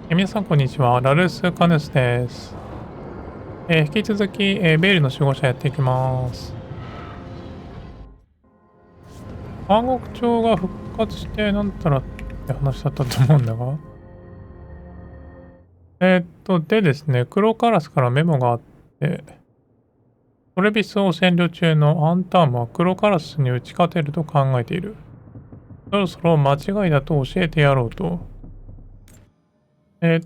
皆さんこんにちは。ラルスカヌスです。引き続き、ベイルの守護者やっていきます。暗黒鳥が復活してなんたらって話だったと思うんだが。でですね、黒カラスからメモがあって、トレビスを占領中のアンタームは黒カラスに打ち勝てると考えている。そろそろ間違いだと教えてやろうと。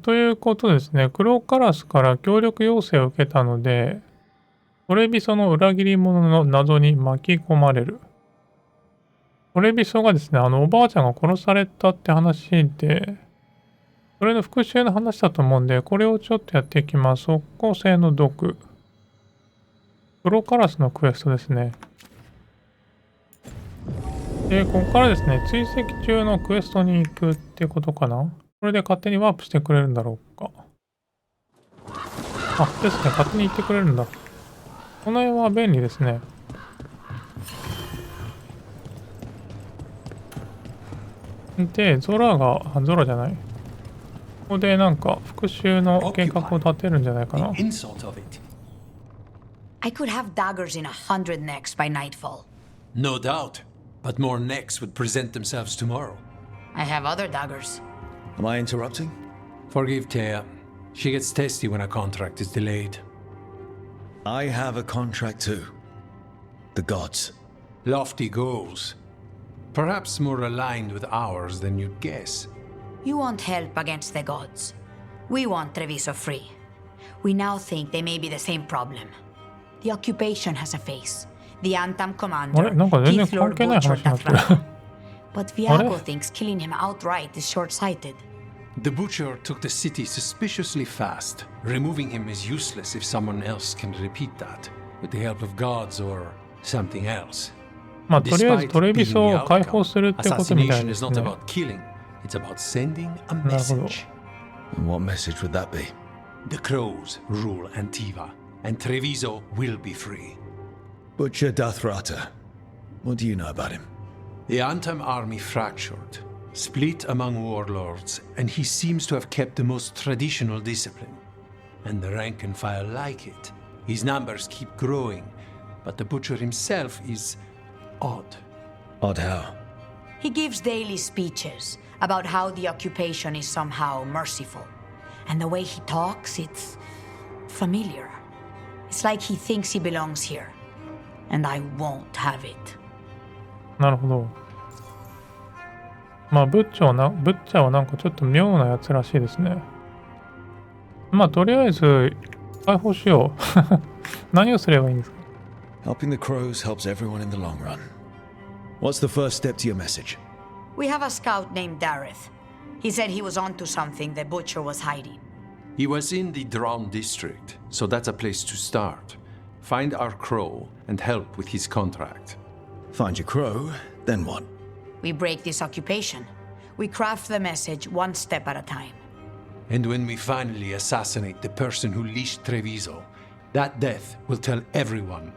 ということですね、黒カラスから協力要請を受けたので、トレビソの裏切り者の謎に巻き込まれる。トレビソがですね、おばあちゃんが殺されたって話で、それの復讐の話だと思うんで、これをちょっとやっていきます。遅効性の毒。黒カラスのクエストですね。で、ここからですね、追跡中のクエストに行くってことかな。これで勝手にワープしてくれるんだろうか。あ、ですね、勝手に行ってくれるんだ。この辺は便利ですね。で、ゾラじゃない。ここでなんか復讐の計画を立てるんじゃないかな。I could have daggers in 100 necks by nightfall. No doubt, but more necks would present themselves tomorrow. I have other daggers. Am I interrupting? Forgive Thea. She gets testy when a contract is delayed. I have a contract too. The gods. Lofty goals. Perhaps more aligned with ours than you'd guess. You want help against the gods. We want Treviso free. We now think they may be the same problem. The occupation has a face. The Antam commander, Keith Lord butchered that rat. But Viago thinks killing him outright is short-sighted. The butcher took the city suspiciously fast. Removing him is useless if someone else can repeat that, with the help of gods or something else. まあとりあえずトレビソを解放するってことみたいですね。 Assassination is not about killing, it's about sending a message. And what message would that be? The crows rule Antiva, and Treviso will be free. Butcher Dathrata. What do you know about him? The Antam army fractured, split among warlords, and he seems to have kept the most traditional discipline. And the rank and file like it. His numbers keep growing, but the butcher himself is odd. Odd how? He gives daily speeches about how the occupation is somehow merciful. And the way he talks, it's familiar. It's like he thinks he belongs here. And I won't have it. なるほど。まあブッチャーはなんかちょっと妙なやつらしいですね。まあとりあえず解放しよう。何をすればいいんですか？ Helping the crows helps everyone in the long run. What's the first step to your message? We have a scout named Dareth. He said he was onto something the butcher was hiding. He was in the Drown district, so that's a place to start. Find our crow and help with his contract. Find your crow, then what? We break this occupation. We craft the message one step at a time. And when we finally assassinate the person who leashed Treviso, that death will tell everyone.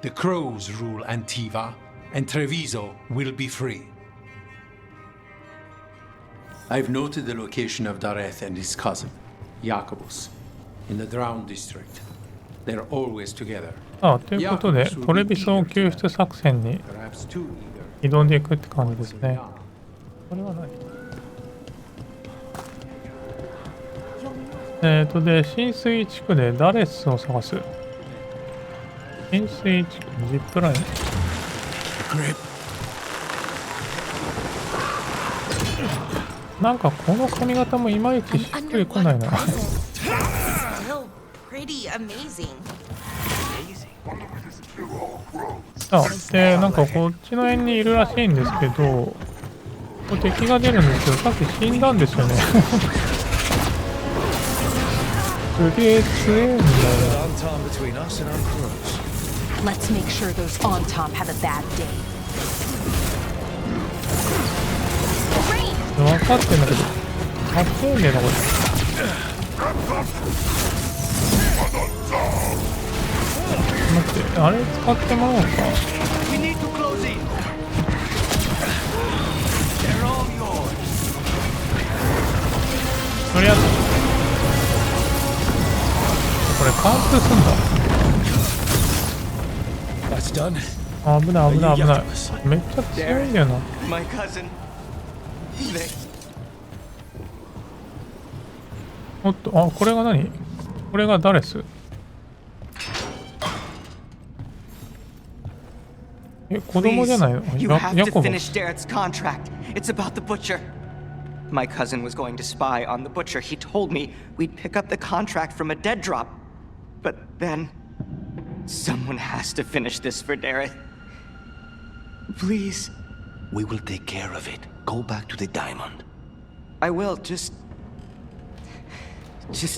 The crows rule Antiva, and Treviso will be free. I've noted the location of Dareth and his cousin, Jacobus, in the Drown district. They're always together. ということで、トレビソ救出作戦に挑んでいくって感じですね。これは何？で、浸水地区でダレスを探す。浸水地区、ジップライン。なんかこの髪型もいまいちしっくりこないな。で、なんかこっちの辺にいるらしいんですけど、こう敵が出るんですけど、さっき死んだんですよね。すげえ強えんだよ。Let's make sure those on top have a bad day. 分かってんだけど、勝てんねえなこれ。待って、あれ使ってもらおうか。とりあえず貫通すんだ。 That's done. 危ない危ない危ない。めっちゃ強いんだよな。My cousin. They... おっと、あ、これが何？これがダレス。え、子供じゃないの？ You have ヤ to コボ。 finish Darrett's contract. It's about the butcher. My cousin was going to spy on the butcher. He told me we'd pick up the contract from a dead drop. But then... someone has to finish this for Darrett. Please. We will take care of it. Go back to the diamond. I will, just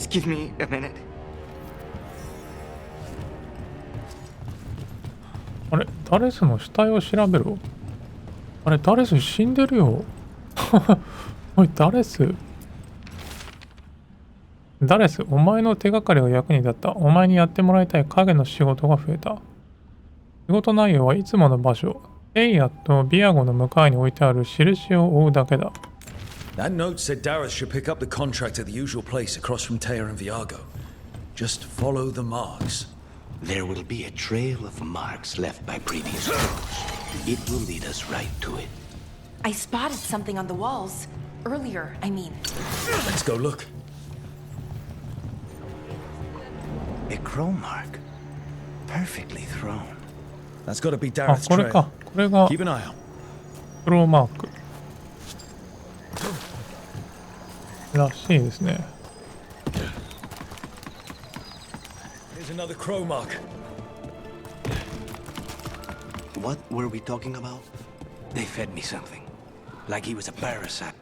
give me a minute. あれ、ダレスの死体を調べろ。あれ、ダレス死んでるよ。おい、ダレス。ダレス、お前の手がかりが役に立った。お前にやってもらいたい影の仕事が増えた。仕事内容はいつもの場所。エイヤとビアゴの向かいに置いてある印を追うだけだ。That note said Darius should pick up the contract at the usual place across from Teja and Viago. Just follow the marks. There will be a trail of marks left by previous crows. It will lead us right to it. I spotted something on the walls. Earlier, I mean. Let's go look. A crow mark. Perfectly thrown. That's got to be あ、 Darius' これか。 trail. これが Keep an eye out. クローマーク。らしいですね。Here's another crow mark. What were we talking about? They fed me something. Like he was a parasite.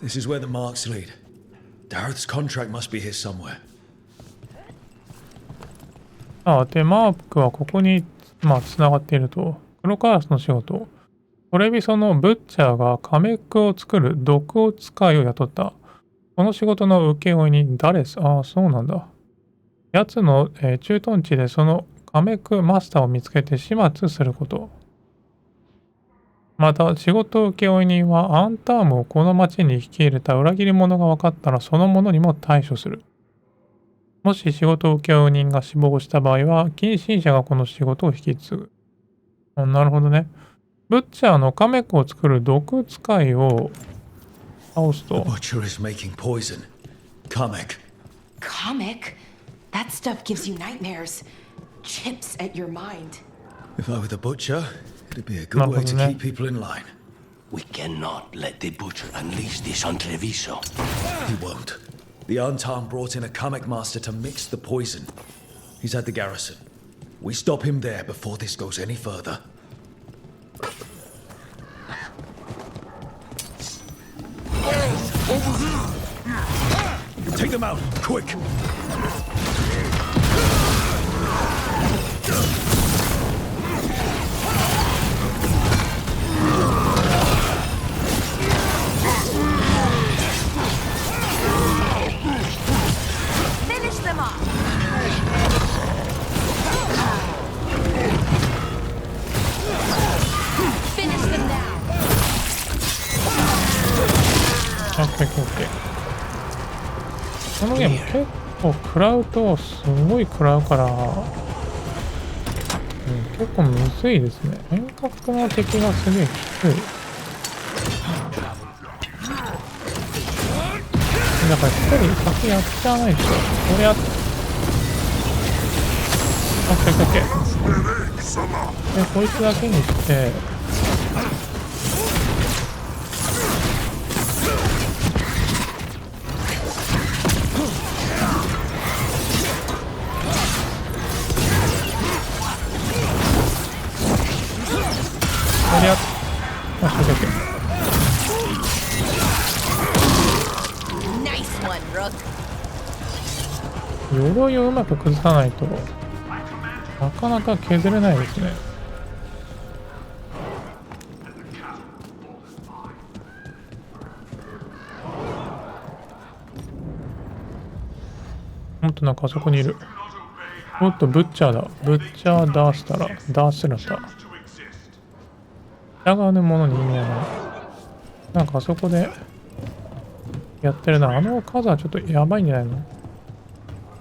This is where the marks lead. Dareth's contract must be here somewhere. あ、で、マークはここに、つながっていると。黒カラスの仕事。トレビソのブッチャーがカメックを作る毒を使いを雇った。この仕事の請負にダレス。ああ、そうなんだ。奴の、駐屯地でそのカメックマスターを見つけて始末すること。また、仕事請負人はアンタームをこの町に引き入れた裏切り者が分かったらその者にも対処する。もし仕事請負人が死亡した場合は、近親者がこの仕事を引き継ぐ。なるほどね。ブッチャーのカメックを作る毒使いを倒す The と。 butcher is making poison. Kamek. Comic? That stuff gives you nightmares. Chips at your mind. If I were the butcher, it'd be a good way to keep people in line. We cannot let the butcher unleash this on Treviso. He won't. The Antarm brought in a Kamek master to mix the poison. He's at the garrison. We stop him there before this goes any further. Take them out, quick! Finish them off! Finish them now! オッケーオッケー。このゲーム結構食らうとすごい食らうから、結構むずいですね。遠隔の敵がすげえきつい。だから一人先やっちゃわないと。これやっ。オッケーオッケー。で、こいつだけにして。これやっ。オッケーオッケー。鎧をうまく崩さないとなかなか削れないですね。もっとなんかあそこにいる。もっとブッチャーだ。ブッチャーダースタラ。ダースラタ。従わぬ者に意味はない。なんかあそこでやってるな。あの数はちょっとやばいんじゃないの？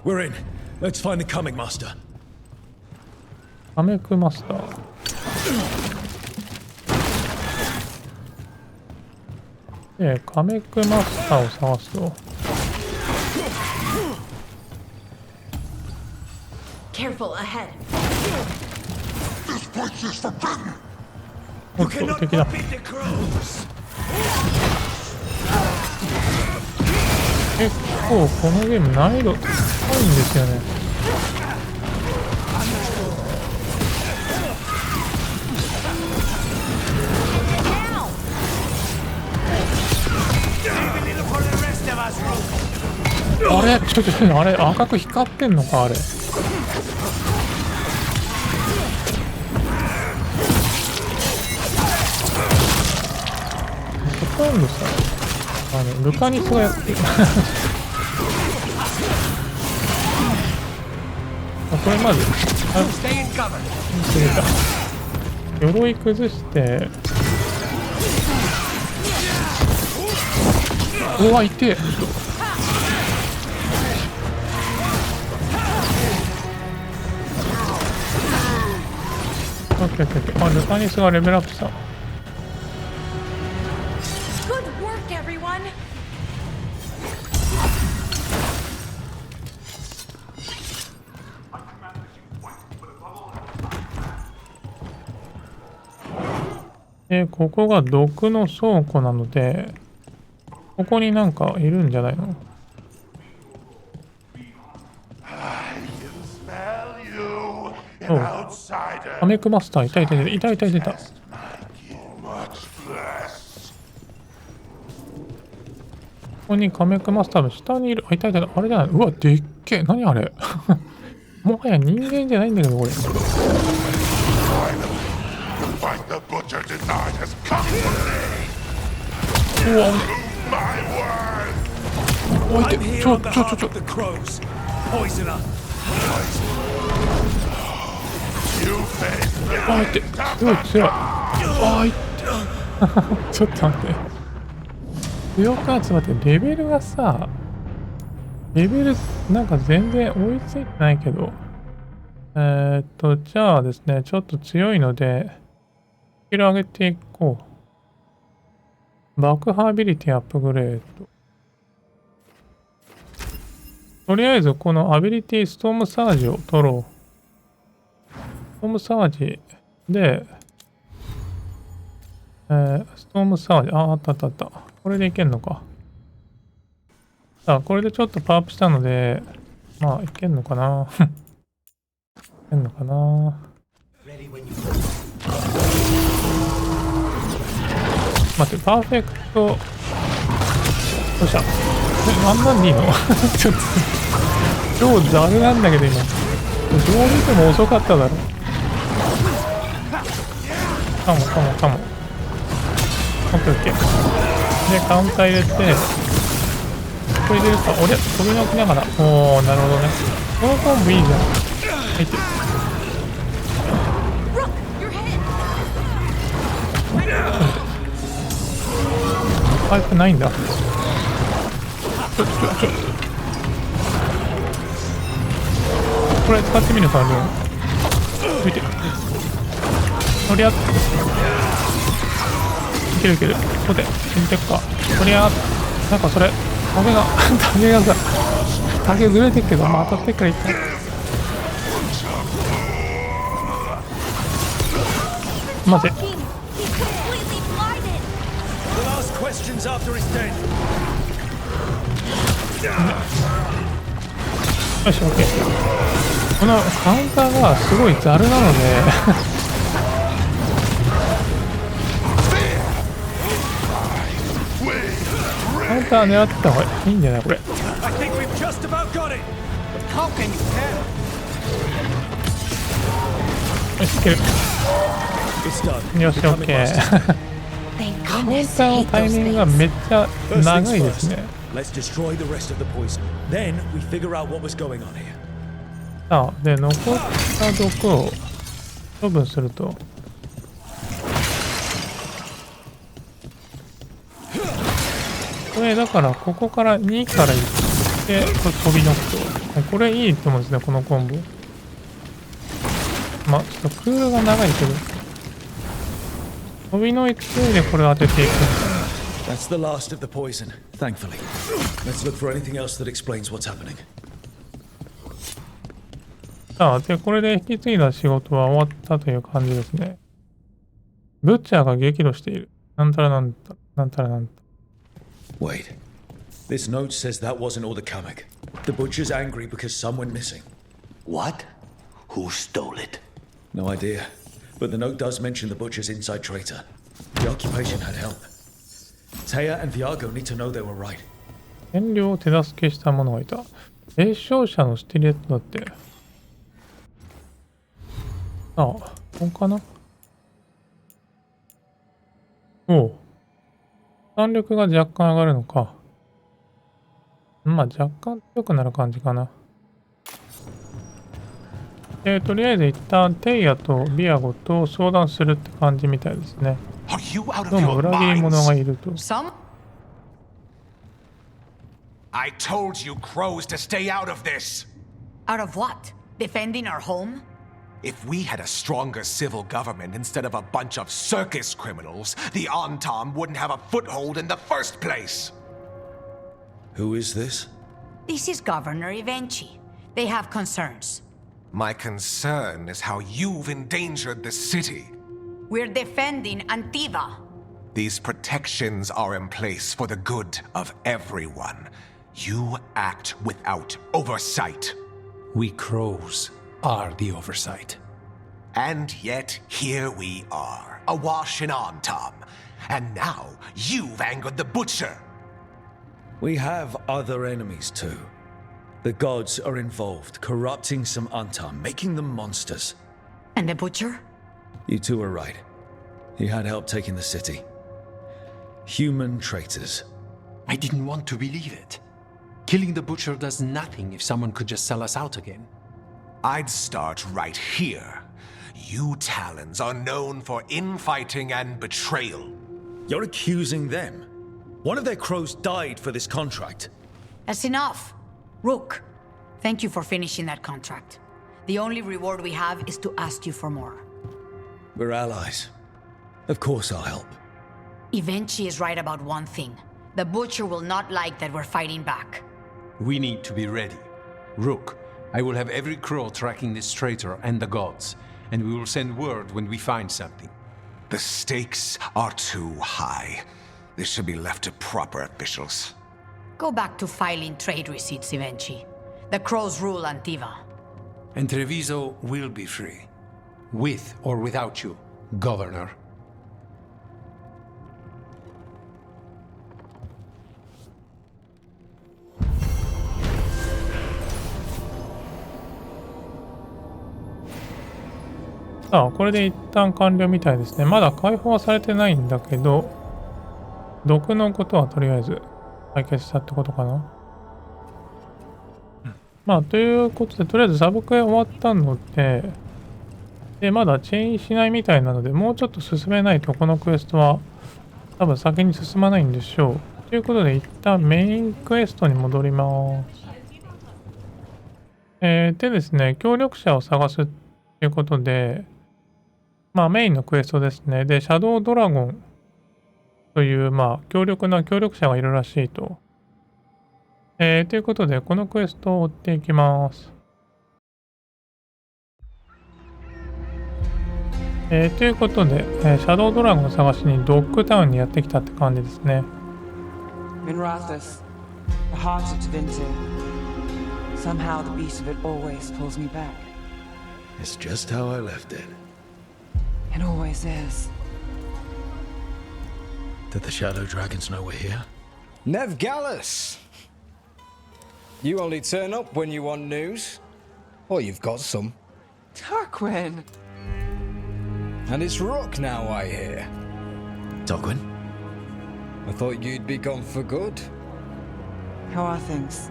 We're in. Let's find the comic master. カメクマスター。カメクマスターを探すと。Careful ahead. おっと、敵だ。結構このゲーム難易度高いんですよね。あれちょっとあれ赤く光ってんのかあれ。ほとんどさルカニスがやってるこれまず鎧崩してうわ痛え。オッケーオッケーオッケー。あ、ルカニスがレベルアップした。ここが毒の倉庫なので、ここになんかいるんじゃないの？おう、カメクマスターいたいたいたいたいたいたいた。ここにカメクマスターの下にいる。あ、いたいたいた。あれじゃない？うわ、でっけえ。何あれもはや人間じゃないんだけど、これ。うわ、おいて、ちょ。あいて、強い。あいて。ちょっと待って。強くなって待って、レベルがさ、なんか全然追いついてないけど。じゃあですね、ちょっと強いので、スキル上げていこう。爆破アビリティアップグレード。とりあえずこのアビリティストームサージを取ろう。ストームサージで、ストームサージ、あった。これでいけんのか。さあ、これでちょっとパワーアップしたので、まあ、いけんのかな。いけんのかな。待って、パーフェクト。どうした？あんなんでいいの？ちょっと、超ザルなんだけど今。どう見ても遅かっただろ。かも。オッケー。で、カウンター入れて、これでるか。俺、飛びのきながら。おー、なるほどね。このコンボいいじゃん。入って。回復ないんだ。ちょ。これ使ってみるか、ルーン。見て。とりあえず。いける。ここで、死んでくか。とりあえず。なんかそれ、竹がさ、竹ずれてるけど、まあ当たってっからいった。待て。よし、OK。このカウンターがすごいザルなのでカウンター狙ってた方がいいんじゃないこれ。よし、いける。よし、OK。カウンターのタイミングがめっちゃ長いですね。さあ、で、残った毒を処分すると。これだから、ここから2から行って、これ飛び抜くと。これいいと思うんですね、このコンボ。まあ、ちょっとクールが長いけど。飛びの勢いでこれを当てていく。That's the last of the poison, thankfully. Let's look for anything else that explains what's happening. さあ、で、これで引き継いだ仕事は終わったという感じですね。ブッチャーが激怒している。なんたらなんた、なんたらなんた。Wait. This note says that wasn't all the Kamek. The butcher's angry because some went missing. What? Who stole it? No idea. But the note does mention the butcher's inside traitor. The occupation had help. Taya and Viago need to know they were right. 占領を手助けした者がいた。継承者のスティレットだって。ああ、ここかな。おう。弾力が若干上がるのか。まあ若干強くなる感じかな。とりあえず一旦テイヤとビアゴと相談するって感じみたいですね。どうも裏切り者がいると。I told you crows to stay out of this. Out of what? Defending our home? If we had a stronger civil government instead of a bunch of circus criminals, the Antam wouldn't have a foothold in the first place. Who is this? This is Governor Evenchi. They have concerns. My concern is how you've endangered the city. We're defending Antiva. These protections are in place for the good of everyone. You act without oversight. We crows are the oversight. And yet, here we are, awash in Antam. And now, you've angered the butcher. We have other enemies too. The gods are involved, corrupting some Antam, making them monsters. And the butcher? You two are right. He had help taking the city. Human traitors. I didn't want to believe it. Killing the butcher does nothing if someone could just sell us out again. I'd start right here. You Talons are known for infighting and betrayal. You're accusing them. One of their crows died for this contract. That's enough. Rook, thank you for finishing that contract. The only reward we have is to ask you for more. We're allies. Of course I'll help. Evenchi is right about one thing. The butcher will not like that we're fighting back. We need to be ready. Rook, I will have every crow tracking this traitor and the gods, and we will send word when we find something. The stakes are too high. This should be left to proper officials. Go back to filing trade receipts, Evenchi. The crows rule Antiva. And Treviso will be free. With or without you, Governor. .さあ、これで一旦完了みたいですね。まだ解放はされてないんだけど、毒のことはとりあえず解決したってことかな。まあ、ということで、とりあえずサブクエ終わったので、まだチェインしないみたいなので、もうちょっと進めないとこのクエストは多分先に進まないんでしょう。ということで、一旦メインクエストに戻ります。でですね、協力者を探すっていうことで、まあメインのクエストですね。で、シャドウドラゴンという、まあ強力な協力者がいるらしいと。ということで、このクエストを追っていきます。ということで、シャドウドラゴンを探しにドッグタウンにやってきたって感じですね。ミンラーソス、the heart of Divinity. Somehow the beast of it always pulls me back. It's just how I left it. It always is. Did the Shadow Dragons know we're here? Nev Gallus! You only turn up when you want news. Or you've got some. Tarquin! And it's Rook now, I hear. Tarquin? I thought you'd be gone for good. How are things?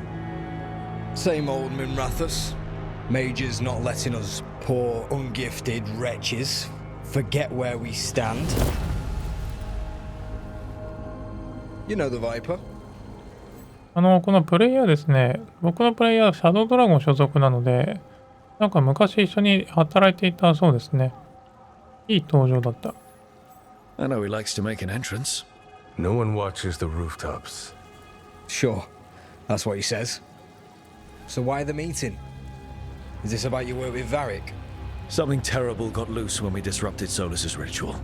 Same old Minrathus. Major's not letting us poor, ungifted wretches forget where we stand. You know the Viper? このプレイヤーですね、僕のプレイヤーはシャドウドラゴン所属なので、なんか昔一緒に働いていたそうですね。いい登場だった。I know he likes to make an entrance. No one watches the rooftops. Sure, that's what he says. So why the meeting? Is this about your work with Varric? Something terrible got loose when we disrupted Solus's ritual.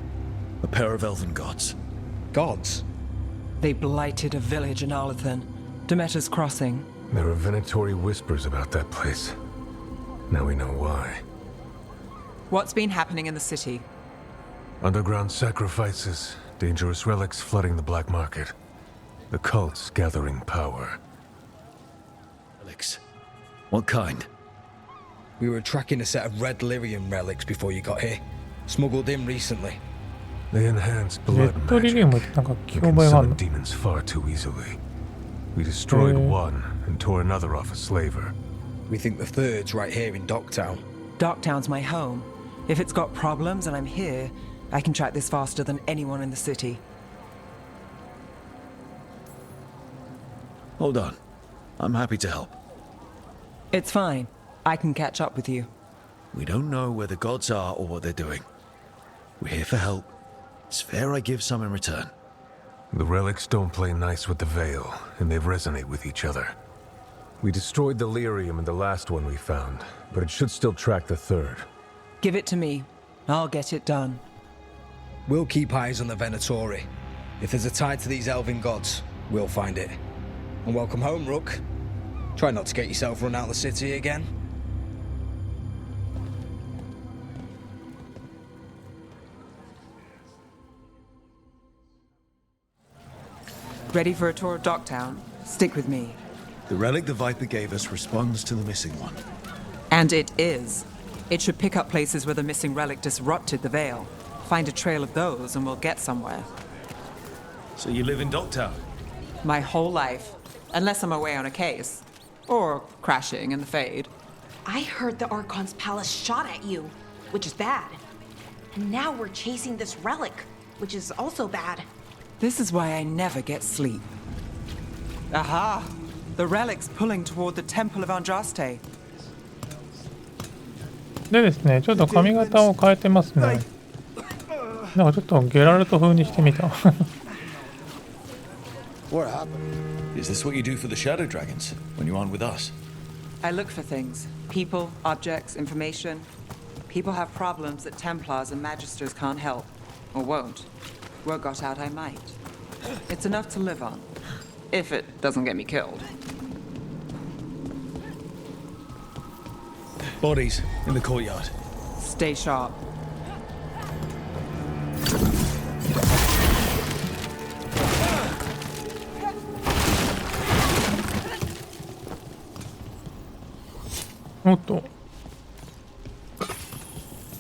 A pair of elven gods. Gods? They blighted a village in Arlathan, Demeter's Crossing. There are venatory whispers about that place. Now we know why. What's been happening in the city? Underground sacrifices, dangerous relics flooding the black market. The cults gathering power. Relics? What kind? We were tracking a set of red lyrium relics before you got here. Smuggled in recently. They enhance blood magic. They can summon demons far too easily. We destroyed one and tore another off a slaver. We think the third's right here in Docktown. Docktown's my home. If it's got problems and I'm here, I can track this faster than anyone in the city. Hold on. I'm happy to help. It's fine. I can catch up with you. We don't know where the gods are or what they're doing. We're here for help. It's fair I give some in return. The relics don't play nice with the Veil, and they resonate with each other. We destroyed the lyrium in the last one we found, but it should still track the third. Give it to me. I'll get it done. We'll keep eyes on the Venatori. If there's a tie to these elven gods, we'll find it. And welcome home, Rook. Try not to get yourself run out of the city again. Ready for a tour of Docktown? Stick with me. The relic the Viper gave us responds to the missing one. And it is. It should pick up places where the missing relic disrupted the Veil. Find a trail of those and we'll get somewhere. So you live in Docktown? My whole life. Unless I'm away on a case. Or crashing in the Fade. I heard the Archon's palace shot at you, which is bad. And now we're chasing this relic, which is also bad. This is why I never get sleep. Aha! The relic's pulling toward the Temple of Andraste. でですね、ちょっと髪型を変えてますね。なんかちょっとゲラルト風にしてみた。What happened? Is this what you do for the Shadow Dragons when you aren't with us? I look for things. People, objects, information. People have problems that Templars and Magisters can't help. Or won't. Word got out I might. It's enough to live on. If it doesn't get me killed. Bodies in the courtyard. Stay sharp.おっと。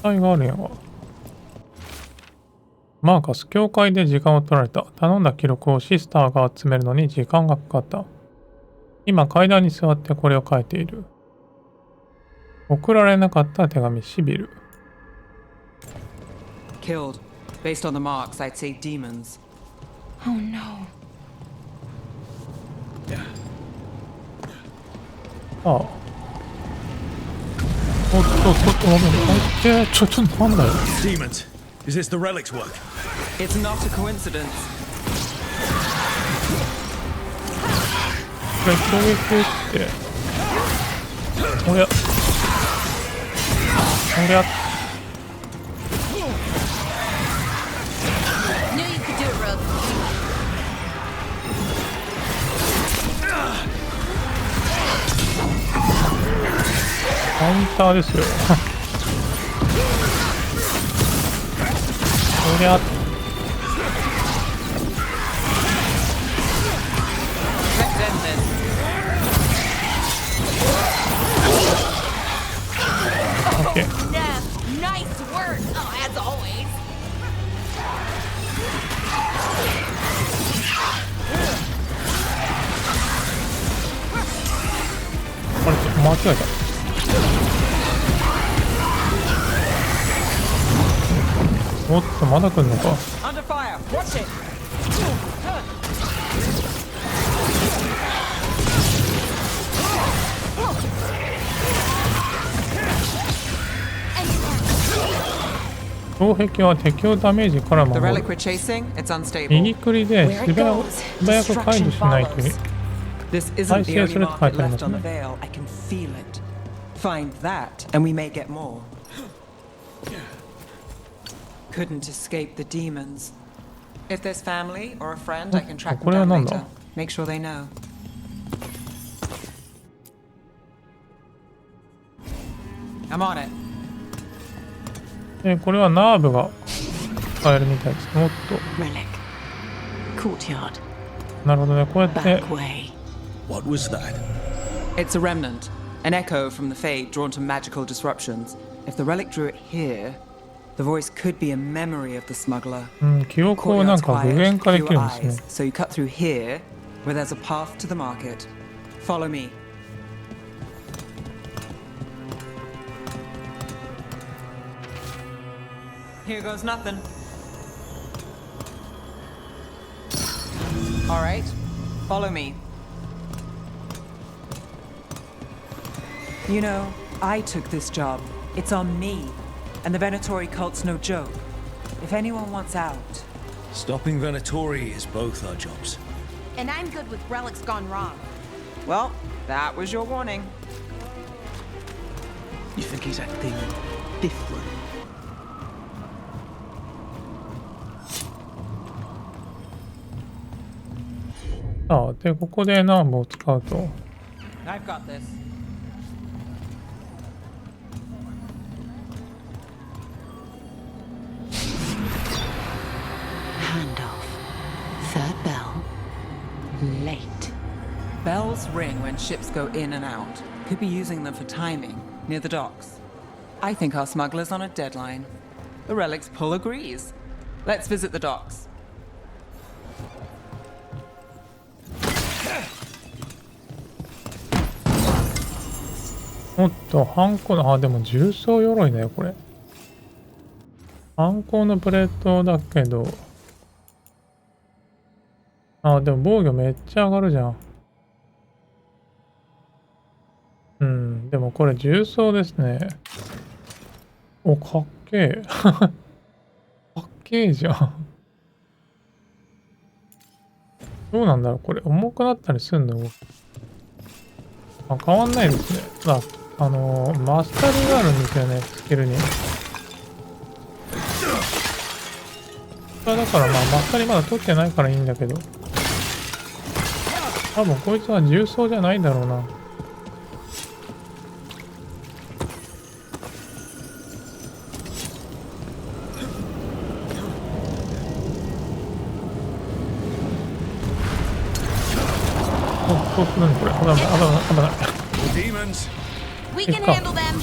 体があるやんわ。マーカス、教会で時間を取られた。頼んだ記録をシスターが集めるのに時間がかかった。今階段に座ってこれを書いている。送られなかった手紙、シビル。Killed. Based on the marks, I'd say demons. Oh no. ああ。おっと、ちょっとなんだよ。Demons. Is this the relic's work? It's not a coincidence. これ攻撃して。おや。おや。Knew you could do it, Rogue. カウンターですよ。おりゃ。Okay. Nice work. Oh, as always. あれ、間違えた。おっと、まだ来んのか。Under fire. Watch it. 障壁は敵をダメージから守 The る。 relic we're chasing, it's unstable. 右クリで素早く解除しないと This 再 isn't the 生 only するって書い market てありま left す on the ね。 Veil. I can feel it. Find that, and we may get more. Couldn't escape the demons. If there's family or a friend, I can track them down later. Make sure they know. I'm on it. これはナーブが使えるみたいです。もっと。 Relic. Courtyard. なるほどね。こうやって。 Back way. What was that? It's a remnant, an echo from the Fade drawn to magical disruptions. If the relic drew it here, the voice could be a memory of the smuggler. 記憶をなんか具現化できるんですね。 So you cut through here, where there's a path to the market. Follow me. Here goes nothing. All right, follow me. You know, I took this job. It's on me. And the Venatori cult's no joke. If anyone wants out... Stopping Venatori is both our jobs. And I'm good with relics gone wrong. Well, that was your warning. You think he's acting different? ああ、で、ここでナーブを使うと。 I've got this. Handoff. Third bell. Late. Bells ring when ships go in and out. Could be using them for timing, near the docks. I think our smuggler's on a deadline. The relic's pull agrees. Let's visit the docks. おっと、反抗の、あ、でも重装鎧だよ、これ。反抗のプレートだけど。あ、でも防御めっちゃ上がるじゃん。うん、でもこれ重装ですね。お、かっけえ。かっけえじゃん。どうなんだろう、これ。重くなったりするの？あ、変わんないですね。あ、マスタリーがあるんですよね、スキルに。これだからまあ、マスタリーまだ取ってないからいいんだけど。多分こいつは重装じゃないんだろうな。そうするのこれ。危ない、危ない、危ない。Demons. We can handle them.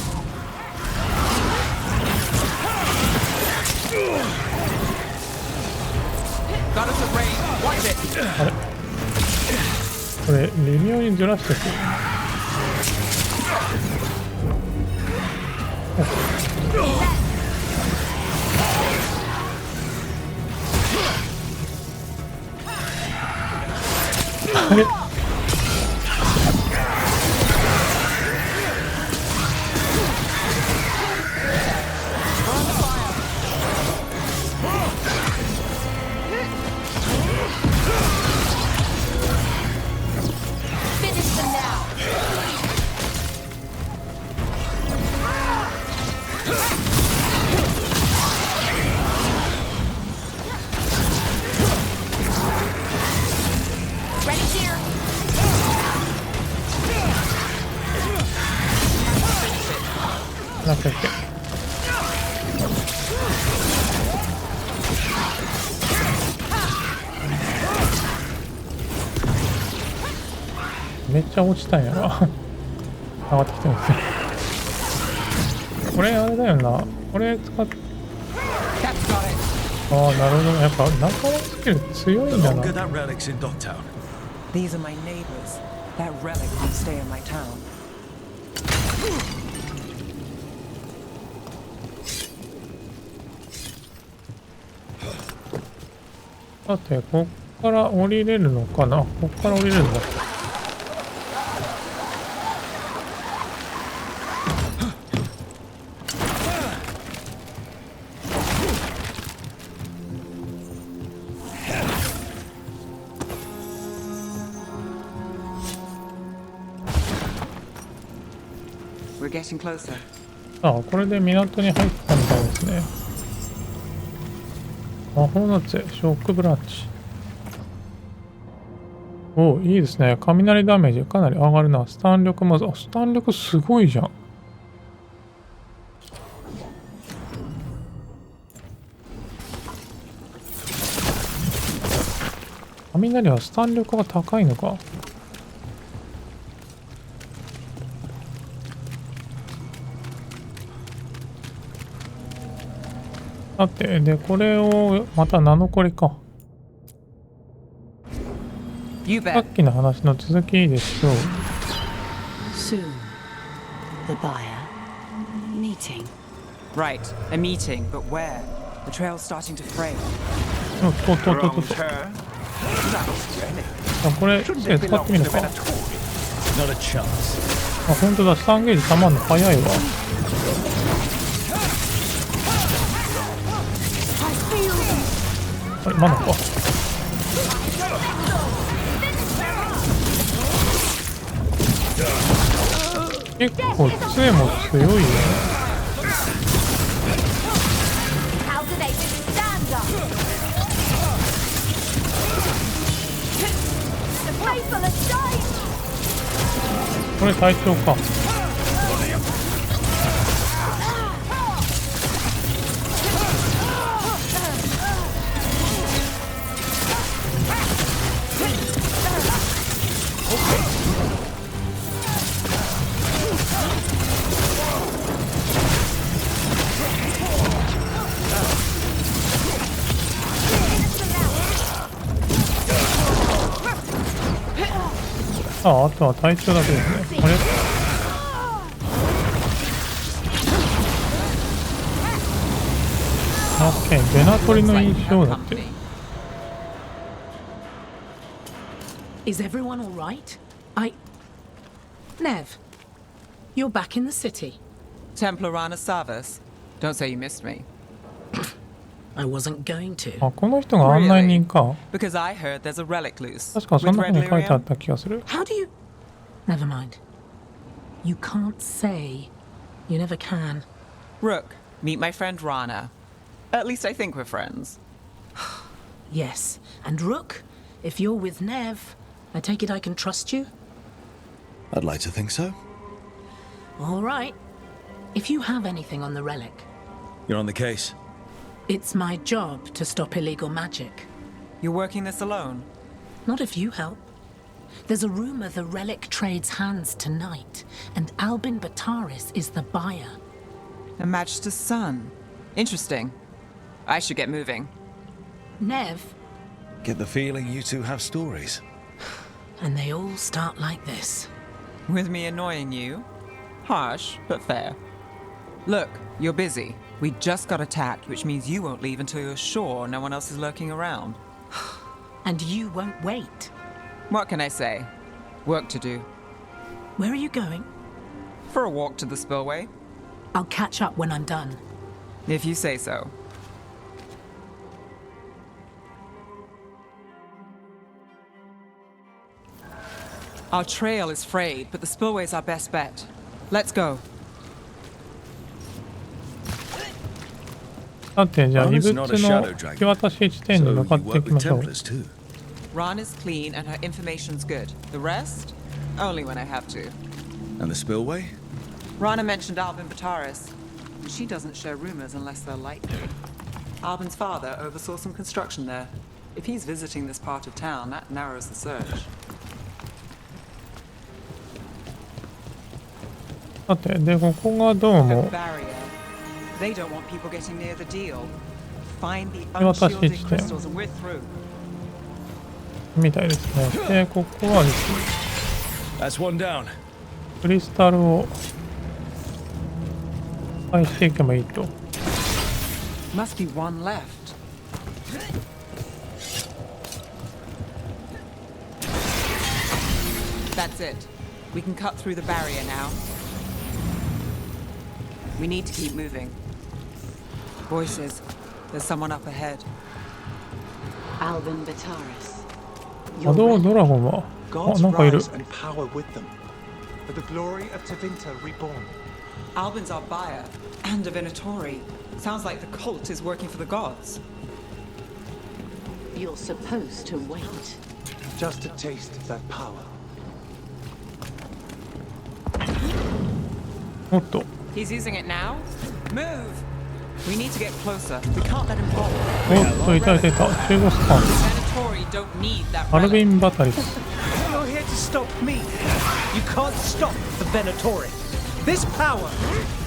Got us a raid. Watch it. あれこれ微妙にずらしてくる。あれオッケーオッケー。めっちゃ落ちたんやな。上がってきてますね。これあれだよな。これ使って。ああ、なるほど。やっぱ仲間スキル強いんだな。These are my neighbors. That relic can stay in my town. さて、こっから降りれるのかな？こっから降りれるんだ。We're getting closer. あ、これで港に入ったみたいですね。魔法の杖、ショックブランチ。おお、いいですね。雷ダメージかなり上がるな。スタン力まず、あ、スタン力すごいじゃん。雷はスタン力が高いのか。さて、で、これをまた名残か。さっきの話の続きでしょう。Soon, the buyer meeting. Right, a meeting, but where? The trail's starting to fray. と。あ、これ、使ってみるか。あ、本当だ、スタンゲージ溜まるの早いわ。あれ、まだか。結構杖も強いよね。これ隊長か。あとは隊長だけですね。あれ？オッケー、ベナトリの印象だって。Is everyone all right? Nev, you're back in the city. Templar Rana Savas. Don't say you missed me. I wasn't going to. あ、この人が案内人か。Because I heard there's a relic loose. 確かそんな風に書いてあった気がする。How do you? Never mind. You can't say. You never can. Rook, meet my friend Rana. At least I think we're friends. Yes, and Rook, if you're with Nev, I take it I can trust you? I'd like to think so. All right. If you have anything on the relic. You're on the case. It's my job to stop illegal magic. You're working this alone? Not if you help. There's a rumor the relic trades hands tonight, and Albin Bataris is the buyer. A Magister's son. Interesting. I should get moving. Nev. Get the feeling you two have stories. And they all start like this. With me annoying you? Harsh, but fair. Look, you're busy. We just got attacked, which means you won't leave until you're sure no one else is lurking around. And you won't wait. What can I say? Work to do. Where are you going? For a walk to the spillway. I'll catch up when I'm done. If you say so. Our trail is frayed, but the spillway's our best bet. Let's go. さて、じゃあ異物の引き渡し地点に向かっていきましょう。Ron is clean and her information's good. The rest? Only when I have to. And the spillway? Rana mentioned Albin Bataris. She doesn't share rumors unless they're likely. Albin's father oversaw some construction there. If he's visiting this part of town, that narrows the search. さて、で、ここがどうも They don't want people getting near the deal. Find the 引き渡し unshielded 地点 crystals and we're through. みたいですね。で、ここはですね、 That's one down. クリスタルを返していけばいいと。 Must be one left. That's it. We can cut through the barrier now. We need to keep moving. Voices. There's someone up ahead. Albin Bataris. シャドウドラゴンは、あ、なんかいる。and power with them. For the glory of Tevinter reborn. Albin's our buyer, and a Venatori. Sounds like the cult is working for the gods. You're supposed to wait. Just a taste of that power. おっと。 He's using it now? Move! We need to get closer. We can't let him fall. おっと、いたいたいた。中国スパン。 Venatori don't need that アルビ relic. ンバタリス。 You're here to stop me. You can't stop the Venatori. This power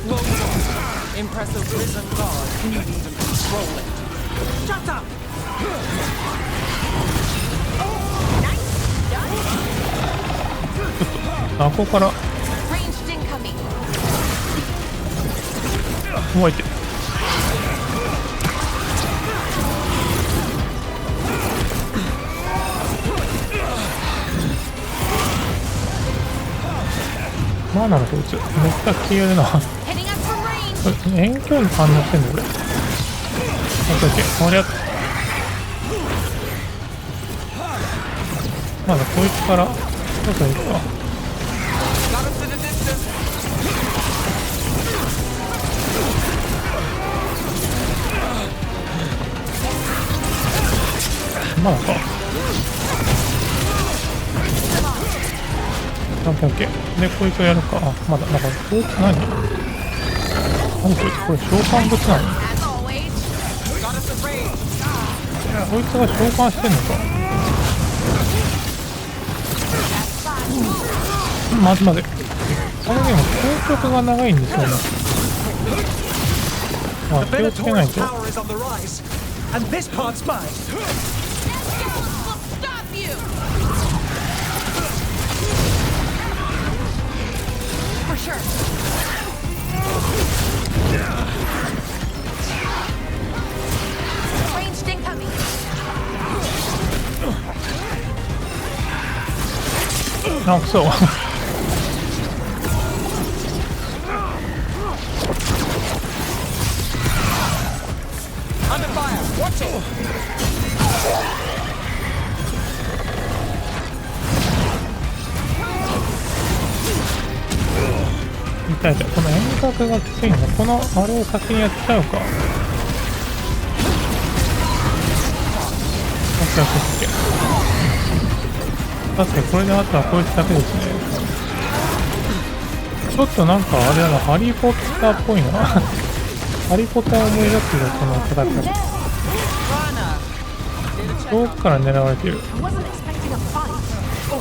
Whoa, whoa. Impress a risen god. Can you even control it? Shut up! あここから。もういて。まあなのこいつめっちゃ消えるな。遠距離に反応してんのこれ。オッケーオッケー。こりゃまだこいつからどこ行くか。まだか。オッケーオッケー。でこいつをやるか。あまだなんかこいつ何こいつこれ召喚物なの。こいつが召喚してんのか。待て待て。このゲーム硬直が長いんですよね。まあ気をつけないと。And this part's mine. We'll stop you. For sure. Ranged incoming. No, so. Under fire. Watch it. 痛い痛い。この遠隔がきついんだ。このあれを先にやっちゃうか。オッケーオッケーオッケー。確かにこれであとはこいつだけですね。ちょっとなんかあれだな、ハリーポッターっぽいな。ハリーポッターを思い出すよ、この戦い。遠くから狙われている。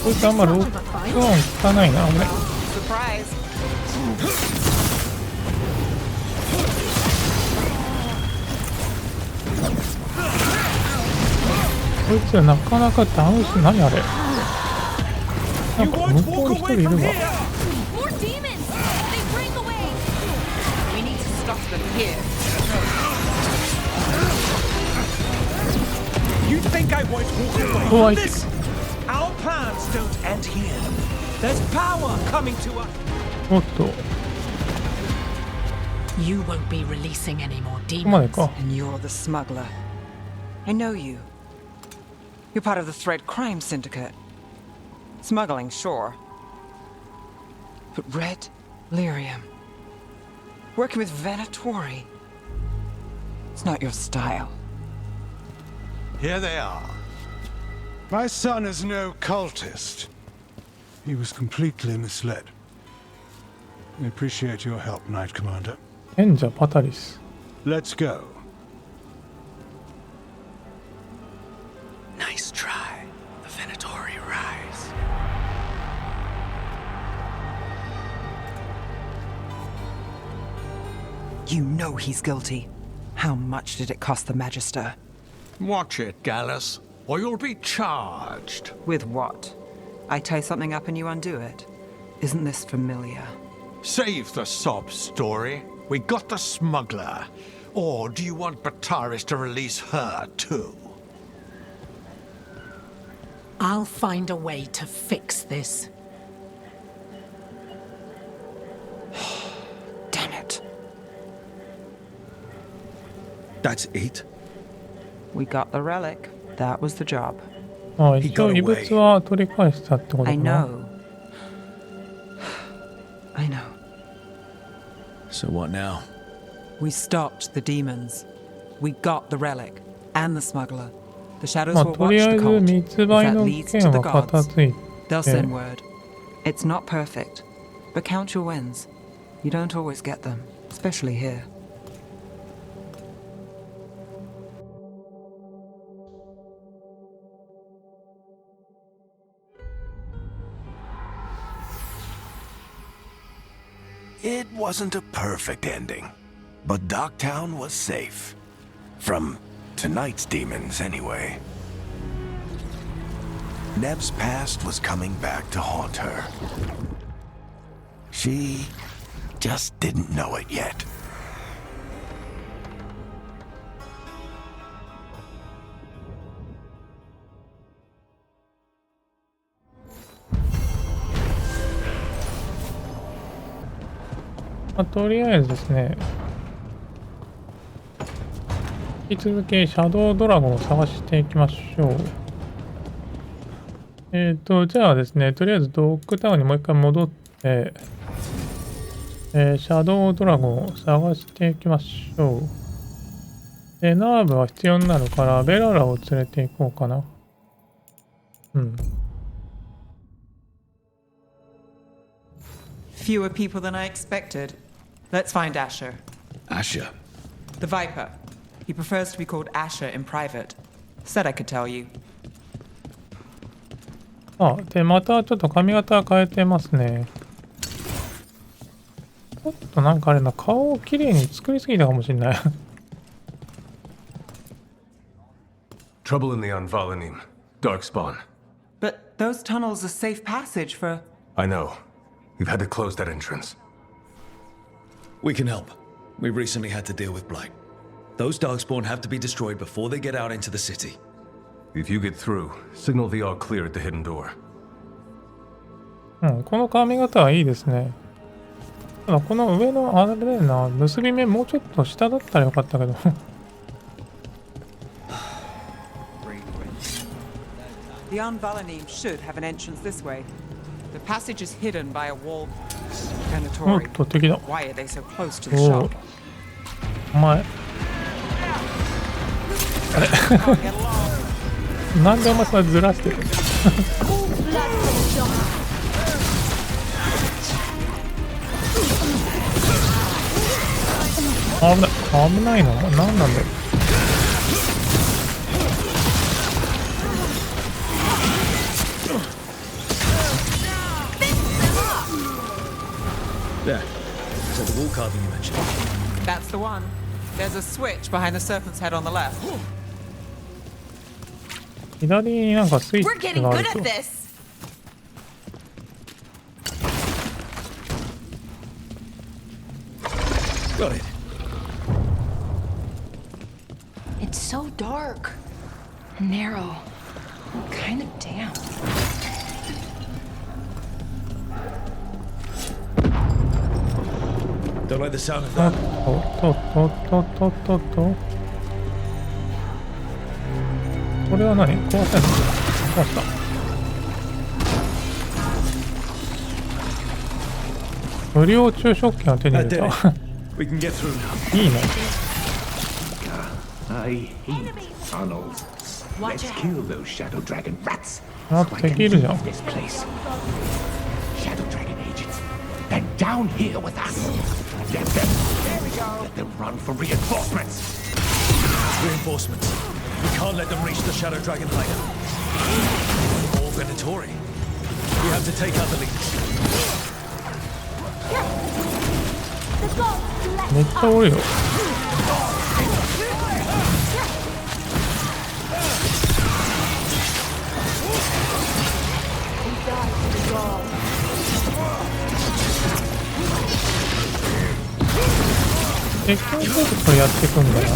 こいつあんまロックオン効かないな、俺。こいつはなかなかダウンし、何あれ。なんか向こうに一人いるわ。You think I won't walk away from this? Our plans don't end here. There's power coming to us. おっと。 You won't be releasing any more ここまで demons. か。 And you're the smuggler. I know you. You're part of the Thread Crime Syndicate. Smuggling, sure. But red lyrium. Working with Venatori. It's not your style. Here they are. My son is no cultist. He was completely misled. I appreciate your help, Knight Commander. 賢者パタリス。 Let's go. Nice try. The Venatori rise. You know he's guilty. How much did it cost the Magister? Watch it, Gallus, or you'll be charged. With what? I tie something up and you undo it. Isn't this familiar? Save the sob story. We got the smuggler. Or do you want Bataris to release her too? I'll find a way to fix this. Damn it. That's it? We got the relic. That was the job. ああ、一応異物は取り返したってことか I な。 know. I know. So what now? We stopped the demons. We got the relic and the smuggler. The shadows まあ will とり watch あえ the ず cult. 密 If 売 that の leads 件 to the は片 gods, 付い they'll て send word. It's not perfect, but count your wins. You don't always get them, especially here. It wasn't a perfect ending, but Docktown was safe. From tonight's demons, anyway. Nev's past was coming back to haunt her. She just didn't know it yet.「まあ、とりあえずですね、引き続きシャドウドラゴンを探していきましょう。じゃあですね、とりあえずドッグタウンにもう一回戻って、シャドウドラゴンを探していきましょう。で、ナーブは必要になるから、ベララを連れて行こうかな。うん。Fewer people than I expected. Let's find Asher. Asher? The Viper. He prefers to be called Asher in private. Said I could tell you. あ、で、またちょっと髪型変えてますね。ちょっとなんかあれな、顔をきれいに作りすぎたかもしれない。Trouble in the Anvalanim. Darkspawn. But those tunnels are safe passage for... I know. We've had to close that entrance. We can help. We recently had to deal with Blight. Those Darkspawn have to be destroyed before they get out into the city. If you get through, signal the all clear at the hidden door. うん、この髪型はいいですね。ただこの上のあれだよな、結び目もうちょっと下だったらよかったけど。The Anvalanim should have an entrance this way. The passage is hidden by a wall. おっと、敵だ。 Why are they so close to the お shop? お前。あれなんでお前それずらしてるの危ないの何なんだよ。There. So the wall carving you mentioned. That's the one. There's a switch behind the serpent's head on the left. 左になんかスイッ We're チ getting があ good る at と。 this. Got it. It's so dark, narrow, kind of damp. Don't like the sound of と that. っと。これは何？壊せんの？壊した。無料昼食券を手に入れた。 We can get through now. いいね。 I hate tunnels. Let's kill those shadow dragon rats. あと敵いるじゃん。 This place. Shadow dragon agents. They're down here with us. Get them. There we go. Let them run for reinforcements. Reinforcements. We can't let them reach the Shadow Dragon hideout. More Venatori. We have to take out the leaders. めっちゃおるよ。結局これやっていくんだな。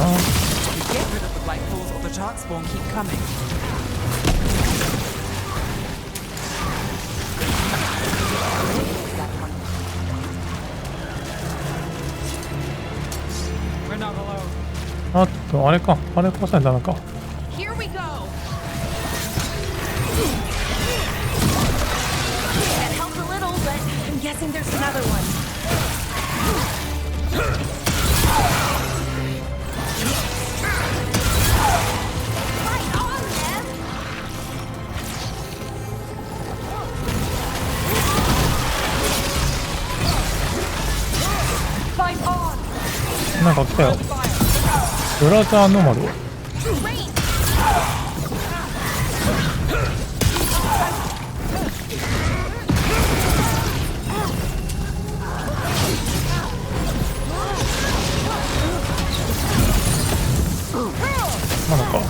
Get rid of the blight pools or the darkspawn keep coming. We're not alone. あっと、あれか。あれ壊さないとダメか。 Here we go. That helped a little, but I'm guessing there's another one. なんか来たよ。ブラザーノマド。まだか。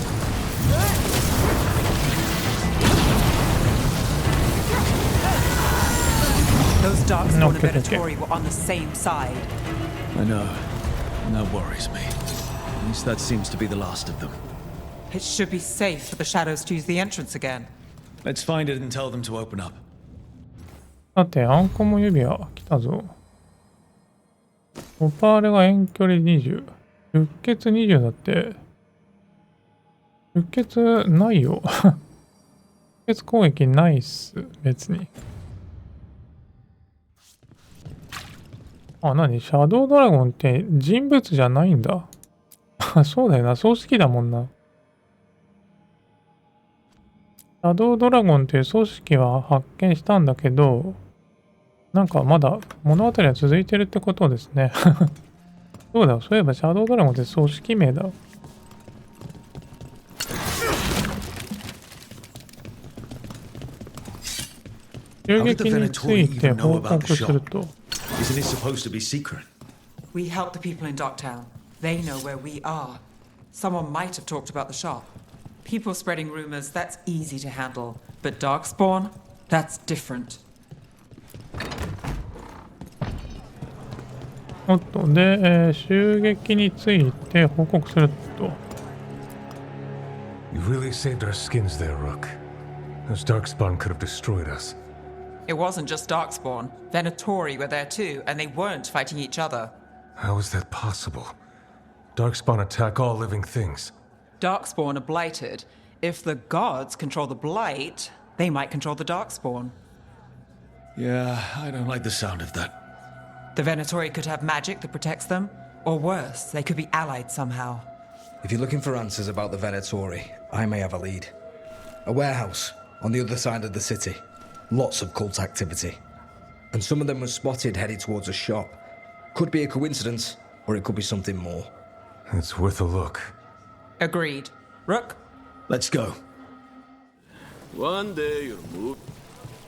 Those darkspawn and Venatori were on the same side. I know. And that worries me. At least that seems to be the last of them. It should be safe for the shadows to use the entrance again. Let's find it and tell them to open up. さて、アンコモ指輪来たぞ。オパールが遠距離20。出血20だって。出血ないよ。出血攻撃ないっす。別に。あ、何シャドウドラゴンって人物じゃないんだ。そうだよな。組織だもんな。シャドウドラゴンっていう組織は発見したんだけど、なんかまだ物語は続いてるってことですね。そうだ、そういえばシャドウドラゴンって組織名だ。襲撃について報告すると。Isn't it supposed to be secret? We help the people in Docktown. They know where we are. Someone might have talked about the shop. People spreading rumors, that's easy to handle. But Darkspawn, that's different. おっと、で、襲撃について報告すると。You really saved our skins there, Rook. Those Darkspawn could have destroyed us. It wasn't just Darkspawn. Venatori were there too, and they weren't fighting each other. How is that possible? Darkspawn attack all living things. Darkspawn are blighted. If the gods control the blight, they might control the Darkspawn. Yeah, I don't like the sound of that. The Venatori could have magic that protects them, or worse, they could be allied somehow. If you're looking for answers about the Venatori, I may have a lead. A warehouse on the other side of the city. Lots of cult activity. And some of them were spotted headed towards a shop. Could be a coincidence, or it could be something more. It's worth a look. Agreed. Rook? Let's go. One day you'll move.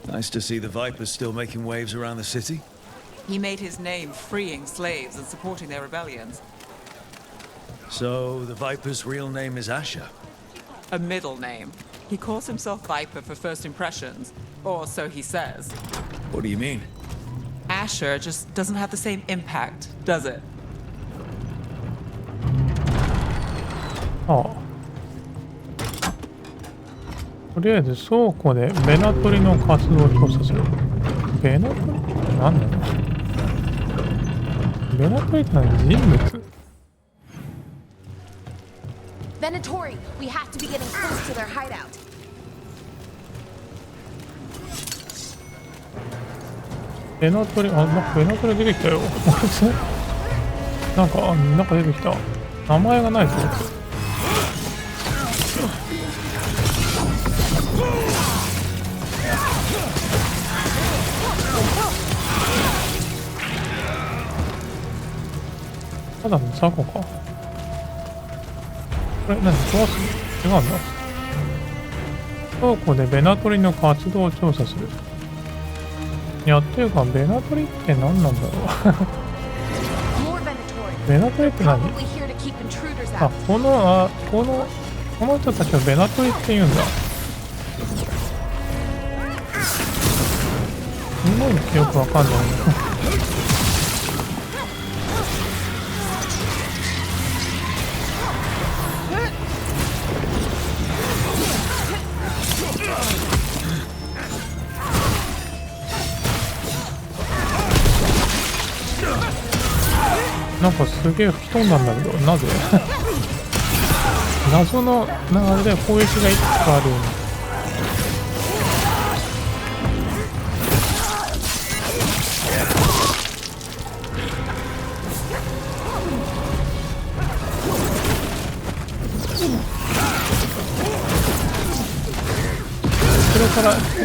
Nice to see the Vipers still making waves around the city. He made his name freeing slaves and supporting their rebellions. So, the Viper's real name is Asher? A middle name. He calls himself Viper for first impressions, or so he says. What do you mean? Asher just doesn't have the same impact, does it? ああ。とりあえず倉庫でベナトリの活動を調査する。ベナトリって何なの？ベナトリって何？人物？ Venatori, we have to be getting close to their hideout. ベナトリ、あ、なんかベナトリ出てきたよ。なんか出てきた。名前がないぞ。ただの雑魚か。これ何壊す？違うんだ。倉庫でベナトリの活動を調査する。いや、っていうかベナトリって何なんだろう。ベナトリって何？あ、この人たちをベナトリって言うんだ。すごいよくわかんないな。なんかすげえ吹き飛んだんだけど、なぜ？謎の流れで攻撃がいくつかある。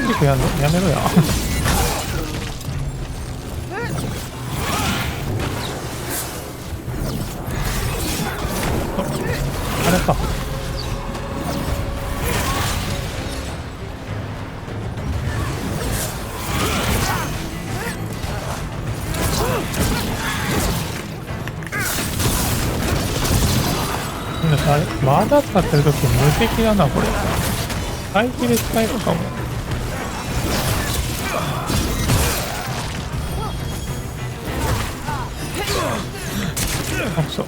ン軸やんのやめろや。あれか。あれまだ使ってる時無敵だなこれ。回避で使えるかも。あ、そう。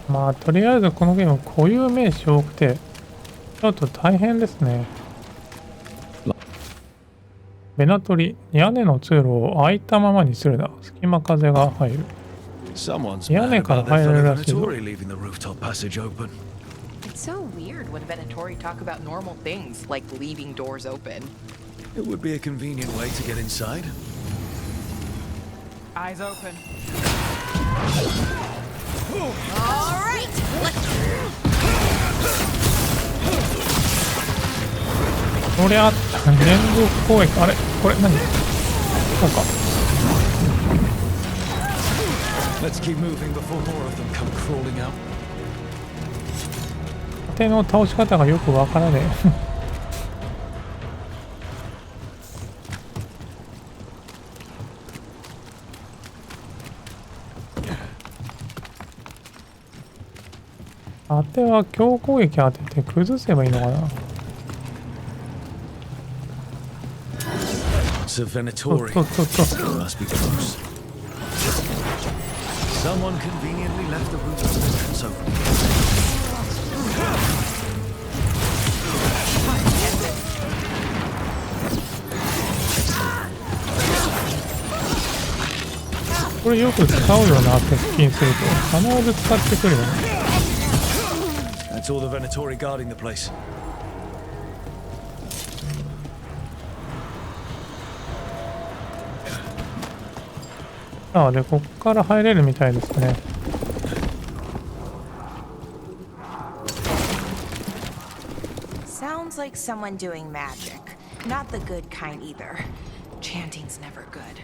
まあとりあえずこのゲーム固有名詞多くてちょっと大変ですね。ベナトリ、屋根の通路を開いたままにするな。隙間風が入る。屋根から入れるらしいぞ。It's so weird when Venatori talk about normal things like leaving doors open. It would be a convenient way to get inside. Eyes open. All right, let's. これあった連続攻撃。あれこれ何？そうか。Let's keep moving before more of them come crawling out. 盾の倒し方がよくわからねえ。当ては強攻撃当てて崩せばいいのかな。So Venatori must be close. Someone conveniently left the room entrance open. これよく使うよな、接近すると必ず使ってくるよね。That's all the Venatori guarding the place. ああ、でこっから入れるみたいですね。Sounds like someone doing magic. Not the good kind either. Chanting's never good.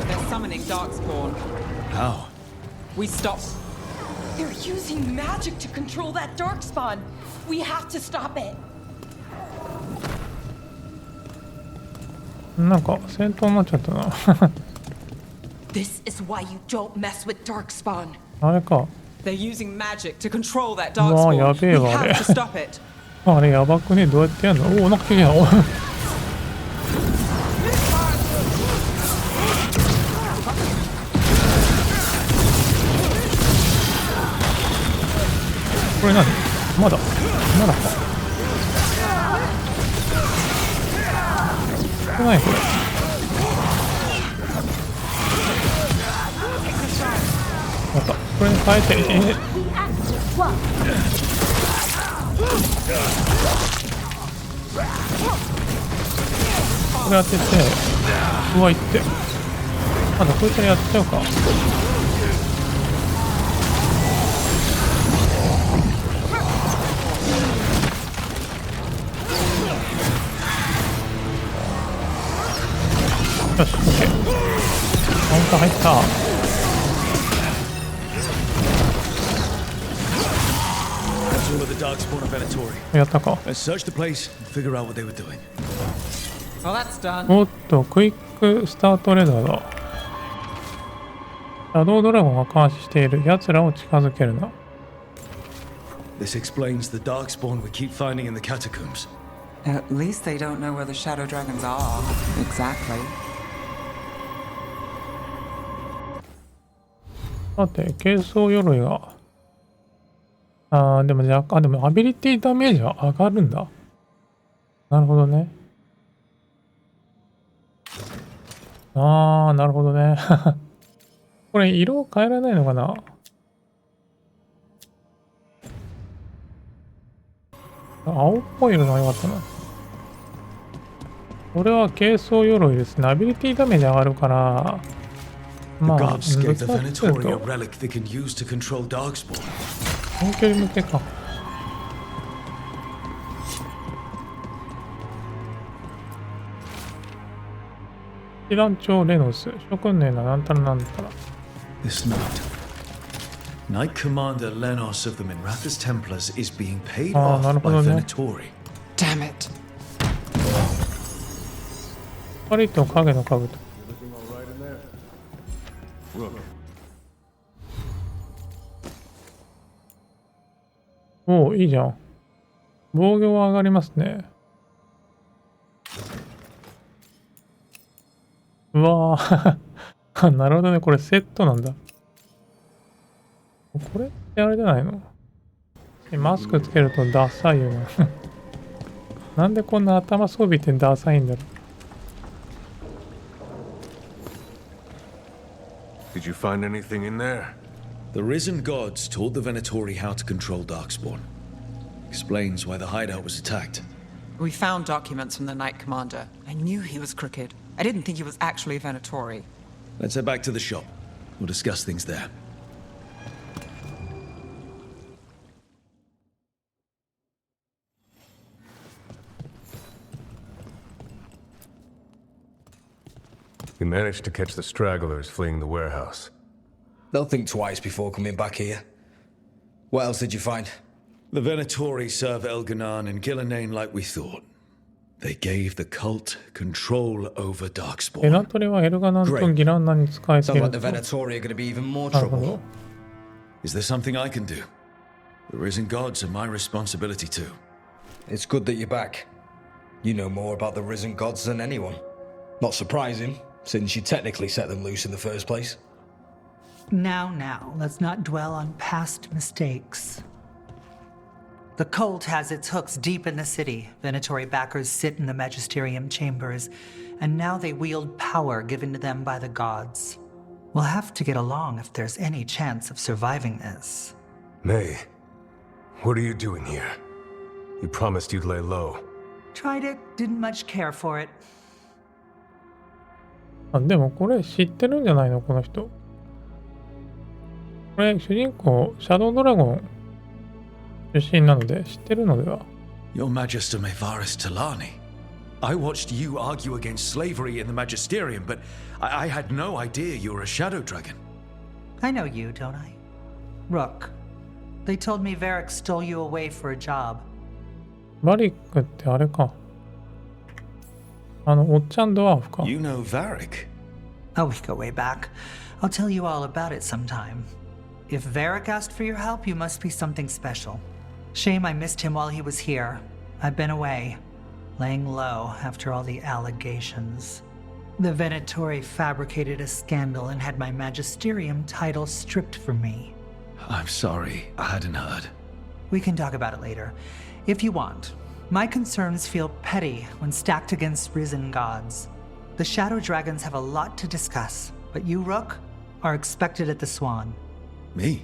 They're summoning Darkspawn. How? We stop. They're using magic to control that Darkspawn. We have to stop it. なんか戦闘になっちゃったな。This is why you don't mess with Darkspawn. あれか。They're using magic to control that うわ Darkspawn. やべえ We わあれ。 have to stop it. あれやばくね。どうやってやんの。おお、なんかきれいな。これ何？まだか。何これ。またこれに変えて。これ当てて、うわいって。まだこいつらやっちゃうか。よし、OK。カウンター入った。やったか。おっと、クイックスタートレーダーだ。シャドウドラゴンが監視している奴らを近づけるな。This explains the darkspawn we keep finding in the catacombs. At least they don't know where the shadow dragons are. Exactly. さて、軽装鎧がでも若干、でもアビリティダメージは上がるんだ。なるほどね。なるほどね。これ色変えられないのかな。青っぽい色が良かったな。これは軽装鎧ですね。アビリティダメージ上がるから、まあ、難しいけど。遠距離向けか。師団長レノス、諸君のようななんたらなんたら。This note. Knight Commander Lenos of the Minrathous Templars is being paid off by Venatori. Damn it. 光と影の兜。おお、いいじゃん。防御は上がりますね。うわーなるほどね。これセットなんだ。これってあれじゃないの？マスクつけるとダサいよね。なんでこんな頭装備ってダサいんだろう。Did you find anything in there? The risen gods taught the Venatori how to control Darkspawn. Explains why the hideout was attacked. We found documents from the Knight Commander. I knew he was crooked. I didn't think he was actually Venatori. Let's head back to the shop. We'll discuss things there. We managed to catch the stragglers fleeing the warehouse. They'll think twice before coming back here. What else did you find? The Venatori serve Elganan and Gillenane like we thought. They gave the cult control over Darkspawn. エナトリはエルガナンとギランナに使えている。Sounds like the Venatori are going to be even more trouble. Is there something I can do? The risen gods are my responsibility too. It's good that you're back. You know more about the risen gods than anyone. Not surprising, since you technically set them loose in the first place. Now, let's not dwell on past mistakes. The cult has its hooks deep in the city. Venatori backers sit in the Magisterium chambers, and now they wield power given to them by the gods. We'll have to get along if there's any chance of surviving this. May, what are you doing here? You promised you'd lay low. Tried it, didn't much care for it. でもこれ知ってるんじゃないのこの人。これ主人公シャドウドラゴン出身なので知ってるのでは。 Your Magister Mevaris Talani. I watched you argue against slavery in the Magisterium, but I had no idea you were a Shadow Dragon. I know you, don't I? Rook. They told me Varric stole you away for a job. バリックってあれか。おっちゃんドワーフか。You know Varric? Oh, we go way back. I'll tell you all about it sometime. If Varric asked for your help, you must be something special. Shame I missed him while he was here. I've been away, laying low after all the allegations. The Venatori fabricated a scandal and had my Magisterium title stripped from me. I'm sorry, I hadn't heard. We can talk about it later, if you want. My concerns feel petty when stacked against risen gods. The Shadow Dragons have a lot to discuss, but you, Rook, are expected at the Swan. Me?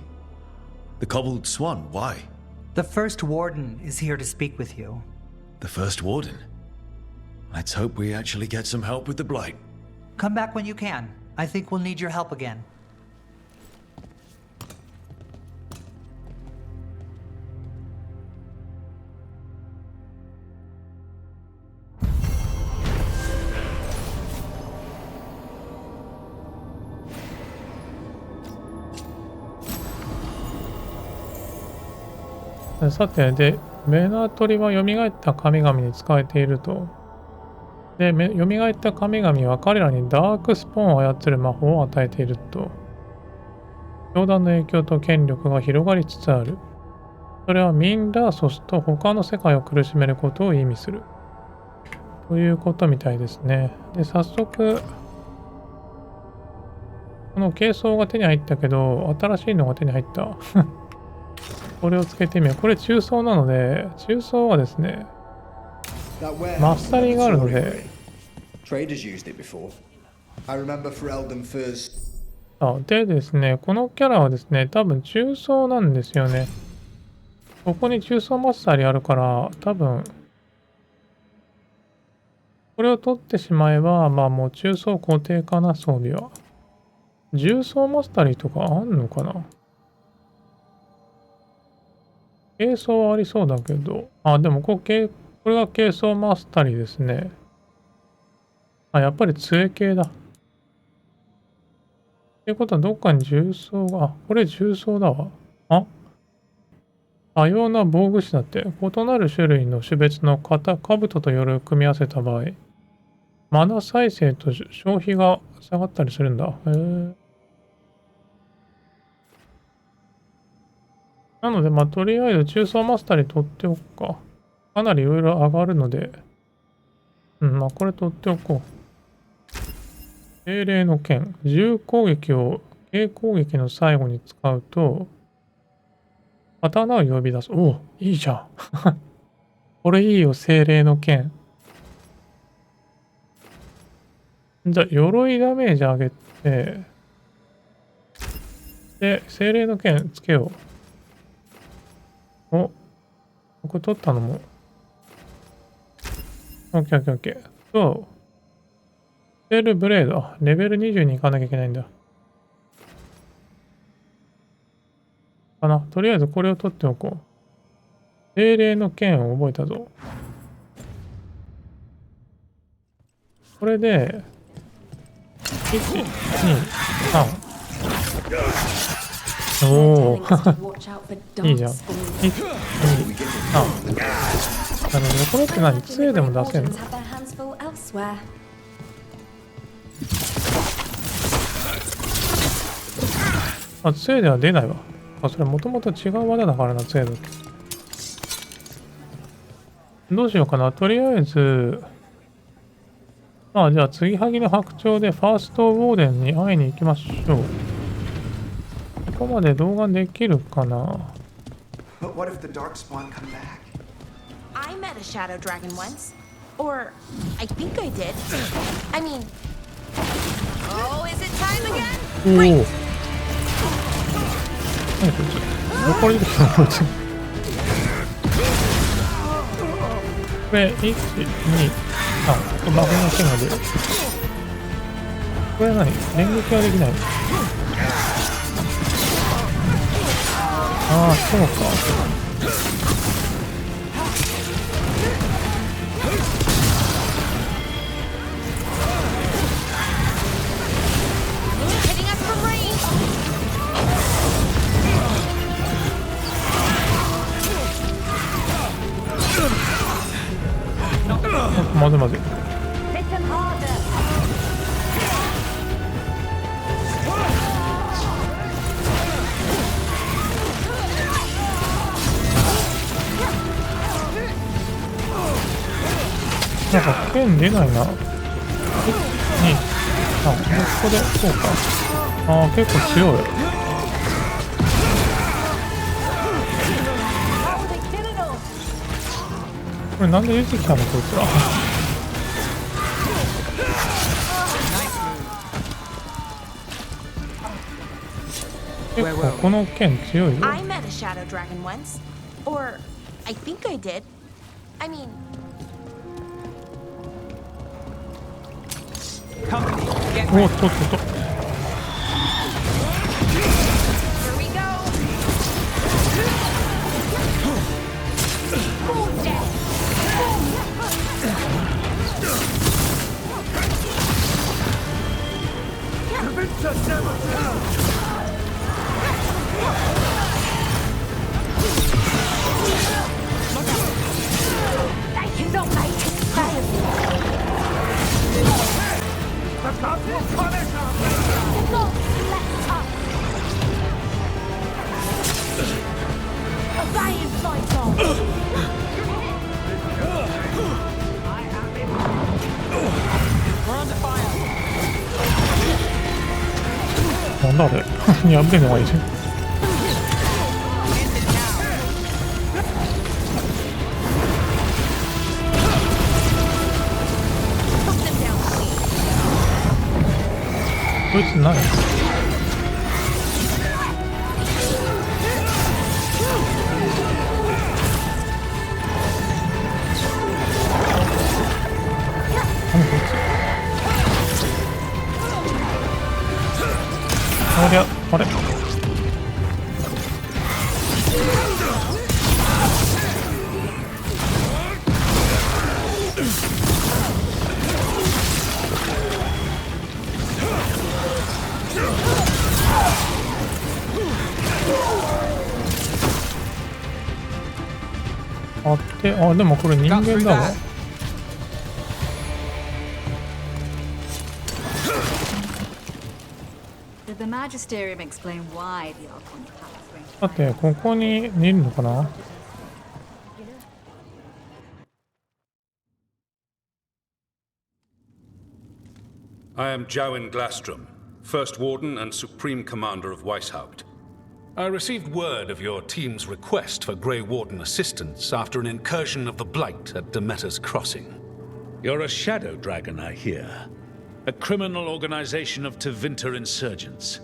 The Cobbled Swan, why? The First Warden is here to speak with you. The First Warden? Let's hope we actually get some help with the Blight. Come back when you can. I think we'll need your help again. .さて、で、メナトリは蘇った神々に仕えていると。で、蘇った神々は彼らにダークスポーンを操る魔法を与えていると。教団の影響と権力が広がりつつある。それはミンラーソスと他の世界を苦しめることを意味する。ということみたいですね。で、早速、この軽装が手に入ったけど、新しいのが手に入った。これをつけてみよう。これ中装なので、中装はですね、マスタリーがあるので、でですね、このキャラはですね、多分中装なんですよね。ここに中装マスタリーあるから、多分、これを取ってしまえば、まあもう中装固定かな、装備は。重装マスタリーとかあんのかな？軽装はありそうだけど、あ、でもこれが軽装マスタリーですね。あ、やっぱり杖系だ。ってことはどっかに重装が、あ、これ重装だわ。あ、多様な防具師だって、異なる種類の種別の兜と鎧を組み合わせた場合、マナ再生と消費が下がったりするんだ。へえ。なので、まあ、とりあえず中装マスタリー取っておくか。かなりいろいろ上がるので、まあ、これ取っておこう。精霊の剣。重攻撃を軽攻撃の最後に使うと、刀を呼び出す。おお、いいじゃん。これいいよ、精霊の剣。じゃあ、鎧ダメージ上げて、で、精霊の剣つけよう。お、これ取ったのも。オッケーオッケーオッケー。そう。ステールブレード。あ、レベル20に行かなきゃいけないんだ。かな。とりあえずこれを取っておこう。精霊の剣を覚えたぞ。これで、1、2、3。おお。いいじゃん。1、2、3。なるほど。これって何？杖でも出せるの？あ、杖では出ないわ。あ、それもともと違う技だからな、杖だと。どうしようかな。とりあえず、まあじゃあ、継ぎはぎの白鳥でファーストウォーデンに会いに行きましょう。ここまで動画できるかな。I met a shadow dragon once. Or, I think I did. I mean... Oh, is it time again? おお。何こいつ。どこにいるのこいつ。これ、1、2、3。魔法の剣が出る。これは何？連撃はできないの？ああ、そうか。まずまず。なんか剣出ないな。1、2、3。ここでこうか。ああ、結構強い。これなんで出てきたのこいつら。結構この剣強いよ。I met a shadow dragon once. Or, I think I did. I mean...おっとっとっと。Here we go.なんだあれ。やべえのがいる。こいつ何？ありゃ、あれ？あって、あ、でもこれ人間だわ。さて、ここにいるのかな？ I am Jowen Glastrom, First Warden and Supreme Commander of Weishaupt. I received word of your team's request for Grey Warden assistance after an incursion of the Blight at Demeter's Crossing. You're a Shadow Dragon, I hear. A criminal organization of Tevinter insurgents.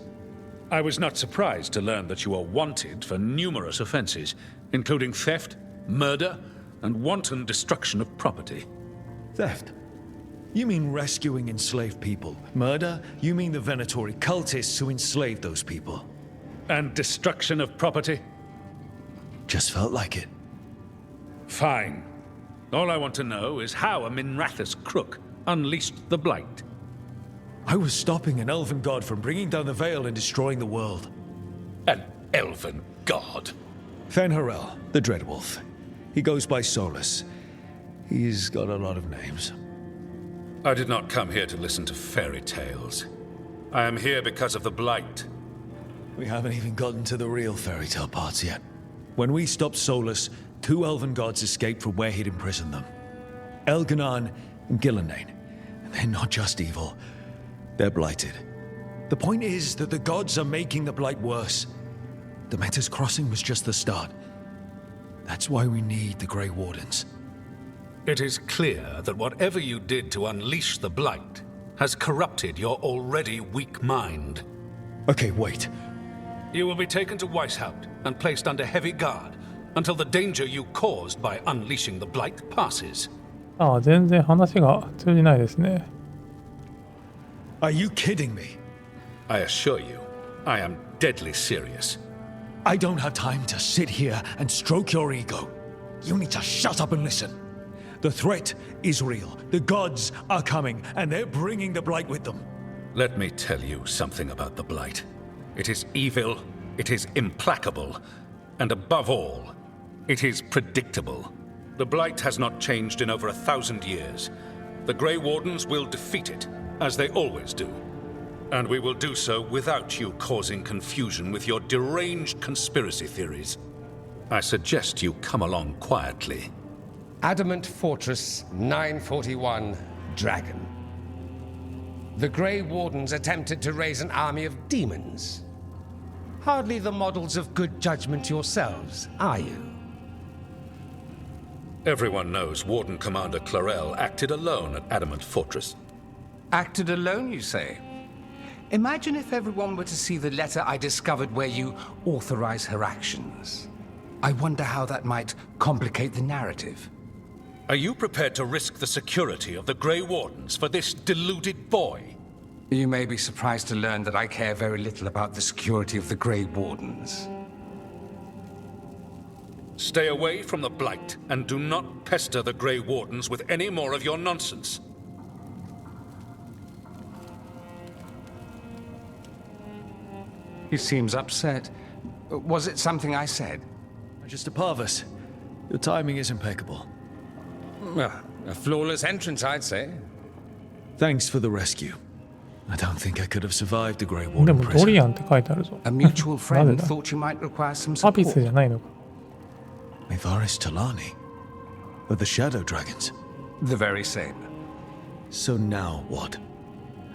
I was not surprised to learn that you are wanted for numerous offenses, including theft, murder, and wanton destruction of property. Theft? You mean rescuing enslaved people? Murder? You mean the Venatori cultists who enslaved those people? And destruction of property? Just felt like it. Fine. All I want to know is how a Minrathous crook unleashed the Blight. I was stopping an elven god from bringing down the Veil and destroying the world. An elven god? Fen'Harel, the Dreadwolf. He goes by Solus. He's got a lot of names. I did not come here to listen to fairy tales. I am here because of the Blight. We haven't even gotten to the real fairy tale parts yet. When we stopped Solus, 2 elven gods escaped from where he'd imprisoned them. Elganan and Gillenane. And they're not just evil. They're blighted. The point is that the gods are making the Blight worse. Demeter's Crossing was just the start. That's why we need the Grey Wardens. It is clear that whatever you did to unleash the Blight has corrupted your already weak mind. Okay, wait. You will be taken to Weishaupt and placed under heavy guard until the danger you caused by unleashing the Blight passes. ああ、全然話が通じないですね。Are you kidding me? I assure you, I am deadly serious. I don't have time to sit here and stroke your ego. You need to shut up and listen. The threat is real. The gods are coming, and they're bringing the Blight with them. Let me tell you something about the Blight. It is evil, it is implacable, and above all, it is predictable. The Blight has not changed in over 1,000 years. The Grey Wardens will defeat it, as they always do. And we will do so without you causing confusion with your deranged conspiracy theories. I suggest you come along quietly. Adamant Fortress 941 Dragon. The Grey Wardens attempted to raise an army of demons. Hardly the models of good judgment yourselves, are you? Everyone knows Warden Commander Clarel acted alone at Adamant Fortress. Acted alone, you say? Imagine if everyone were to see the letter I discovered where you authorize her actions. I wonder how that might complicate the narrative. Are you prepared to risk the security of the Grey Wardens for this deluded boy? You may be surprised to learn that I care very little about the security of the Grey Wardens. Stay away from the Blight, and do not pester the Grey Wardens with any more of your nonsense. He seems upset. Was it something I said? Just a parvus. Your timing is impeccable. Well, a flawless entrance, I'd say. Thanks for the rescue. I don't think I could have survived the Grey Warden prison. でもドリアンって書いてあるぞ。 A mutual friend thought you might require some アピ support. スじゃないのか。Mivaris Talani? Of the Shadow Dragons? The very same. So now what?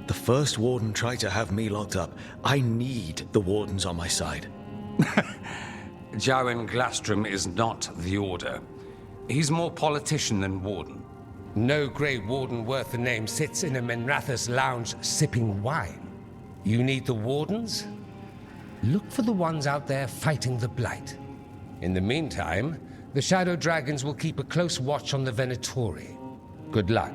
The First Warden tried to have me locked up. I need the Wardens on my side. Jowen Glastrom is not the Order. He's more politician than Warden. No Grey Warden worth the name sits in a Minrathous lounge sipping wine. You need the wardens? Look for the ones out there fighting the Blight. In the meantime, the Shadow Dragons will keep a close watch on the Venatori. Good luck.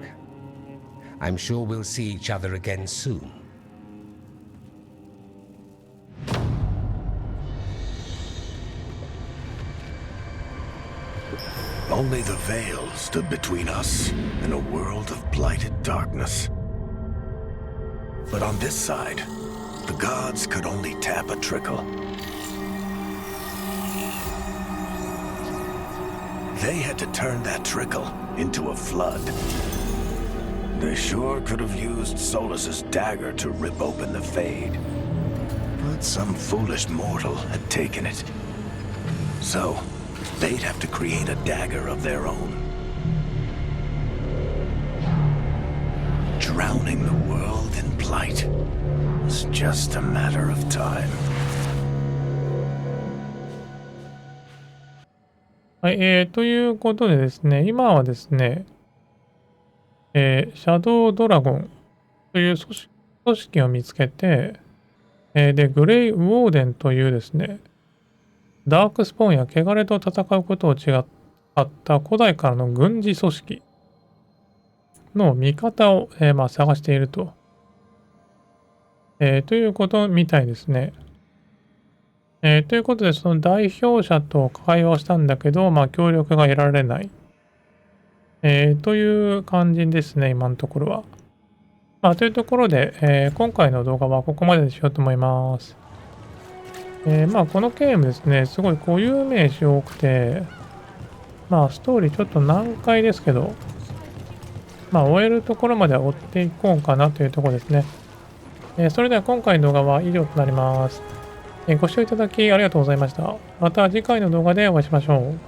I'm sure we'll see each other again soon. Only the veil stood between us and a world of blighted darkness. But on this side, the gods could only tap a trickle. They had to turn that trickle into a flood. They sure could have used Solus's dagger to rip open the Fade. But some foolish mortal had taken it. So, they'd have to create a dagger of their own. Drowning the world in blight was just a matter of time. はい、ということでですね、今はですね、シャドウドラゴンという組織を見つけて、で、グレイ・ウォーデンというですね、ダークスポーンや汚れと戦うことを違った古代からの軍事組織の味方を、探していると、ということみたいですね。ということで、その代表者と会話をしたんだけど、協力が得られない。という感じですね、今のところは。というところで、今回の動画はここまでにしようと思います。このゲームですね、すごい固有名詞多くて、ストーリーちょっと難解ですけど、終えるところまでは追っていこうかなというところですね。それでは今回の動画は以上となります。ご視聴いただきありがとうございました。また次回の動画でお会いしましょう。